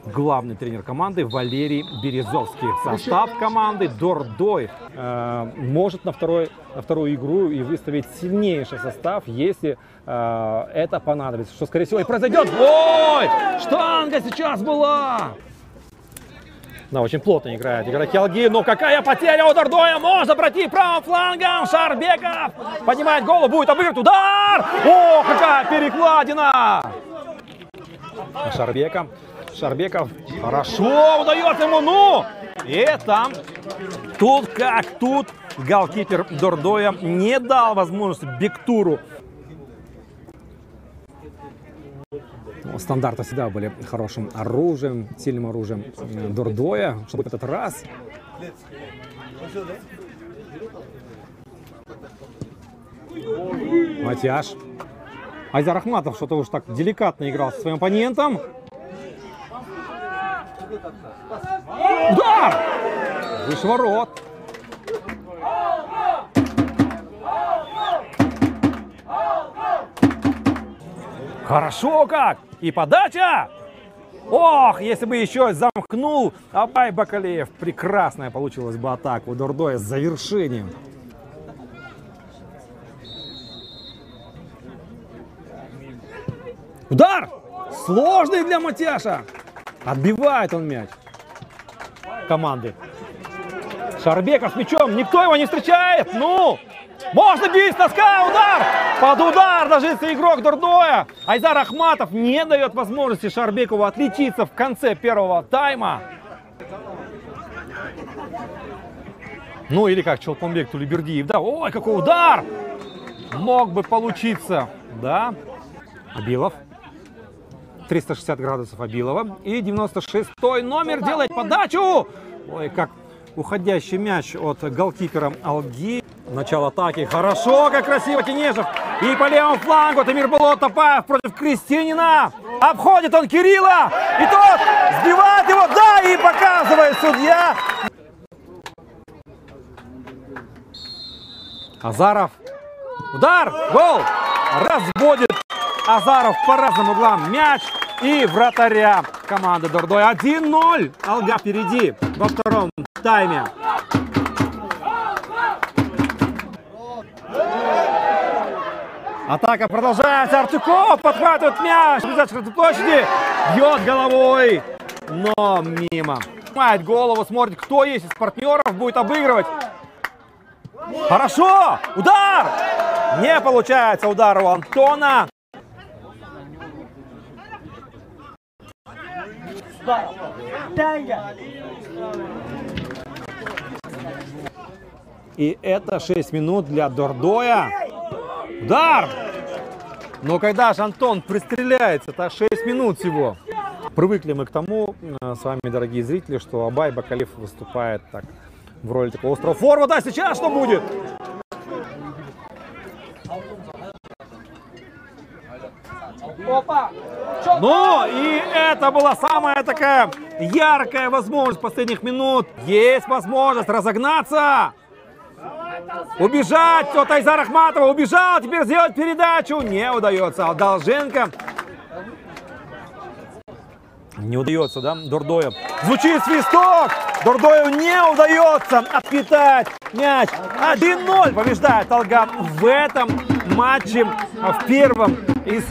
главный тренер команды Валерий Березовский. Состав команды Дордой может на вторую игру и выставить сильнейший состав, если это понадобится. Что, скорее всего, и произойдет. Ой! Штанга сейчас была! Да, очень плотно играют игроки Алги. Но какая потеря у Дордоя! Можно пройти правым флангом. Шарбеков поднимает голову, будет обыгрывать. Удар! О, какая перекладина! Шарбеков. Хорошо удается ему. Ну! И там, тут голкипер Дордоя не дал возможности Бектуру. Стандарты всегда были хорошим оружием, сильным оружием Дордоя. Чтобы в этот раз. Матяш. Айзар Ахматов что-то уж так деликатно играл со своим оппонентом. Удар! Выше ворот. Хорошо как! И подача! Ох, если бы еще замкнул Абай Бакалеев. Прекрасная получилась бы атака у Дордоя с завершением. Удар! Сложный для Матяша. Отбивает он мяч команды. Шарбеков с мячом. Никто его не встречает. Ну! Можно бить с носка, удар! Под удар ложится игрок Дордоя. Айзар Ахматов не дает возможности Шарбекову отличиться в конце первого тайма. Ну или как Чолпонбек Тулибердиев. Да, ой, какой удар! Мог бы получиться. Да. Абилов. 360 градусов Абилова. И 96-й номер делает подачу. Ой, как уходящий мяч от голкипера Алги. Начало атаки. Хорошо, как красиво Тенежев. И по левому флангу Тамирбулот Топаев против Крестинина. Обходит он Кирилла. И тот сбивает его. Да, и показывает судья. Азаров. Удар. Гол. Разводит Азаров по разным углам мяч. И вратаря команды Дордой. 1-0. Алга впереди во втором тайме. Атака продолжается. Артюков подхватывает мяч. В площади. Бьет головой. Но мимо. Поднимает голову, смотрит, кто есть из партнеров. Будет обыгрывать. Хорошо. Удар. Не получается удар у Антона. И это 6 минут для Дордоя. Удар! Но когда же Антон пристреляется, это 6 минут всего. Привыкли мы к тому, с вами, дорогие зрители, что Абай Бакалеев выступает так в роли такого острого форварда. А сейчас что будет? Ну, и это была самая такая яркая возможность последних минут. Есть возможность разогнаться. Убежать от Айзара Ахматова. Убежал, теперь сделать передачу. Не удается. Долженко. Не удается, да, Дордою. Звучит свисток. Дордою не удается отпитать мяч. 1-0 побеждает Алга в этом матче, в первом из